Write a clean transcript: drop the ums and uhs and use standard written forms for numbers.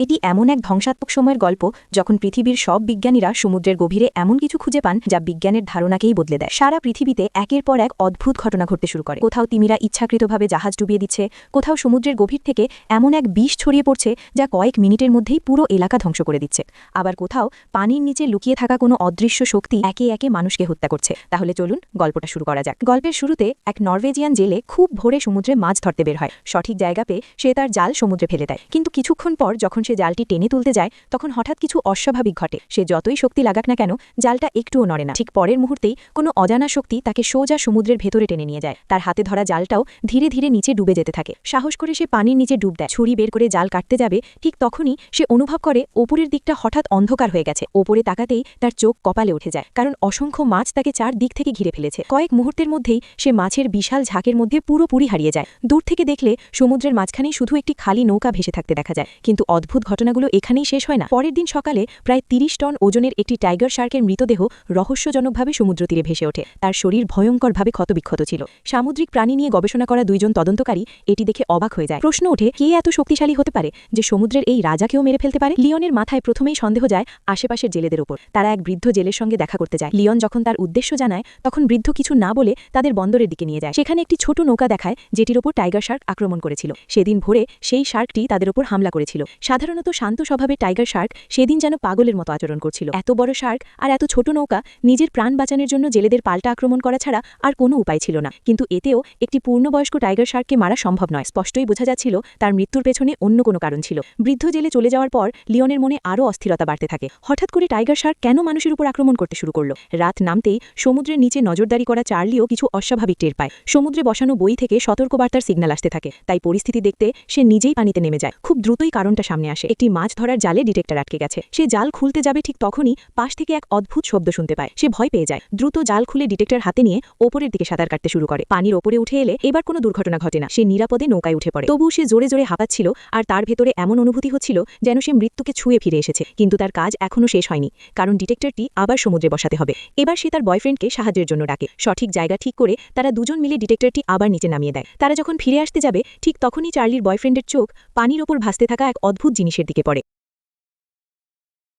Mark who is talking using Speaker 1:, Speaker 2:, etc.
Speaker 1: এটি এমন এক ধ্বংসাত্মক সময়ের গল্প যখন পৃথিবীর সব বিজ্ঞানীরা সমুদ্রের গভীরে এমন কিছু খুঁজে পান যা বিজ্ঞানের ধারণাকেই বদলে দেয়। সারা পৃথিবীতে একের পর এক অদ্ভুত ঘটনা ঘটতে শুরু করে। কোথাও তিমিরা ইচ্ছাকৃতভাবে জাহাজ ডুবিয়ে দিচ্ছে, কোথাও সমুদ্রের গভীর থেকে এমন এক বিষ ছড়িয়ে পড়ছে যা কয়েক মিনিটের মধ্যেই পুরো এলাকা ধ্বংস করে দিচ্ছে। আবার কোথাও পানির নিচে লুকিয়ে থাকা কোনো অদৃশ্য শক্তি একে একে মানুষকে হত্যা করছে। তাহলে চলুন গল্পটা শুরু করা যাক। গল্পের শুরুতে এক নরওয়েজিয়ান জেলে খুব ভোরে সমুদ্রে মাছ ধরতে বের হয়। সঠিক জায়গা পেয়ে সে তার জাল সমুদ্রে ফেলে দেয়, কিন্তু কিছুক্ষণ পর যখন সে জালটি টেনে তুলতে যায় তখন হঠাৎ কিছু অস্বাভাবিক ঘটে। সে যতই শক্তি লাগাক না কেন জালটা একটুও নড়ে না। ঠিক পরের মুহূর্তেই কোনো অজানা শক্তি তাকে সোজা সমুদ্রের ভেতরে টেনে নিয়ে যায়। তার হাতে ধরা জালটাও ধীরে ধীরে নিচে ডুবে যেতে থাকে। সাহস করে সে পানির নিচে ডুব দেয়। ছুরি বের করে জাল কাটতে যাবে, ঠিক তখনই সে অনুভব করে ওপরের দিকটা হঠাৎ অন্ধকার হয়ে গেছে। ওপরে তাকাতেই তার চোখ কপালে উঠে যায়, কারণ অসংখ্য মাছ তাকে চারদিক থেকে ঘিরে ফেলেছে। কয়েক মুহূর্তের মধ্যেই সে মাছের বিশাল ঝাঁকের মধ্যে পুরোপুরি হারিয়ে যায়। দূর থেকে দেখলে সমুদ্রের মাঝখানেই শুধু একটি খালি নৌকা ভেসে থাকতে দেখা যায়। কিন্তু অদ্ভুত ঘটনাগুলো এখানেই শেষ হয় না। পরের দিন সকালে প্রায় ৩০ টন ওজনের একটি টাইগার শার্কের মৃতদেহ রহস্যজনকভাবে সমুদ্র তীরে ভেসে ওঠে। তার শরীর ভয়ঙ্করভাবে ক্ষতবিক্ষত ছিল। সামুদ্রিক প্রাণী নিয়ে গবেষণা করা দুইজন তদন্তকারী এটি দেখে অবাক হয়ে যায়। প্রশ্ন ওঠে, কে এত শক্তিশালী হতে পারে যে সমুদ্রের এই রাজাকেও মেরে ফেলতে পারে? লিওনের মাথায় প্রথমেই সন্দেহ যায় আশেপাশের জেলেদের উপর। তারা এক বৃদ্ধ জেলের সঙ্গে দেখা করতে যায়। লিওন যখন তার উদ্দেশ্য জানায় তখন বৃদ্ধ কিছু না বলে তাদের বন্দরের দিকে নিয়ে যায়। সেখানে একটি ছোট নৌকা দেখায় যেটির ওপর টাইগার শার্ক আক্রমণ করেছিল। সেদিন ভোরে সেই শার্কটি তাদের উপর হামলা করেছিল। সাধারণত শান্ত স্বভাবের টাইগার শার্ক সেদিন যেন পাগলের মতো আচরণ করছিল। এত বড় শার্ক আর এত ছোট নৌকা, নিজের প্রাণ বাঁচানোর জন্য জেলেদের পাল্টা আক্রমণ করা ছাড়া আর কোনো উপায় ছিল না। কিন্তু এতেও একটি পূর্ণবয়স্ক টাইগার শার্ককে মারা সম্ভব নয়। স্পষ্টই বোঝা যাচ্ছিল তার মৃত্যুর পেছনে অন্য কোনো কারণ ছিল। বৃদ্ধ জেলে চলে যাওয়ার পর লিওনের মনে আরও অস্থিরতা বাড়তে থাকে। হঠাৎ করে টাইগার শার্ক কেন মানুষের উপর আক্রমণ করতে শুরু করল? রাত নামতেই সমুদ্রের নিচে নজরদারি করা চার্লিও কিছু অস্বাভাবিক টের পায়। সমুদ্রে বসানো বই থেকে সতর্কবার্তার সিগন্যাল আসতে থাকে। তাই পরিস্থিতি দেখতে সে নিজেই পানিতে নেমে যায়। খুব দ্রুতই কারণটা সামনে আসে। একটি মাছ ধরার জালে ডিটেক্টর আটকে গেছে। সে জাল খুলতে যাবে, ঠিক তখনই পাশ থেকে এক অদ্ভুত শব্দ শুনতে পায়। সে ভয় পেয়ে যায়। দ্রুত জাল খুলে ডিটেক্টর হাতে নিয়ে ওপরের দিকে সাঁতার কাটতে শুরু করে। পানির ওপরে উঠে এলে এবার কোনো দুর্ঘটনা ঘটে না। সে নিরাপদে নৌকায় উঠে পড়ে। তবু সে জোরে জোরে হাঁপাচ্ছিল আর তার ভেতরে এমন অনুভূতি হচ্ছিল যেন সে মৃত্যুকে ছুঁয়ে ফিরে এসেছে। কিন্তু তার কাজ এখনও শেষ হয়নি, কারণ ডিটেক্টরটি আবার সমুদ্রে বসাতে হবে। এবার সে তার বয়ফ্রেন্ডকে সাহায্যের জন্য ডাকে। সঠিক জায়গা ঠিক করে তারা দুজন মিলে ডিটেক্টরটি আবার নিচে নামিয়ে দেয়। তারা যখন ফিরে আসতে যাবে ঠিক তখনই চার্লির বয়ফ্রেন্ডের চোখ পানির ওপর ভাসতে থাকা এক অদ্ভুত জিনিসের দিকে পড়ে।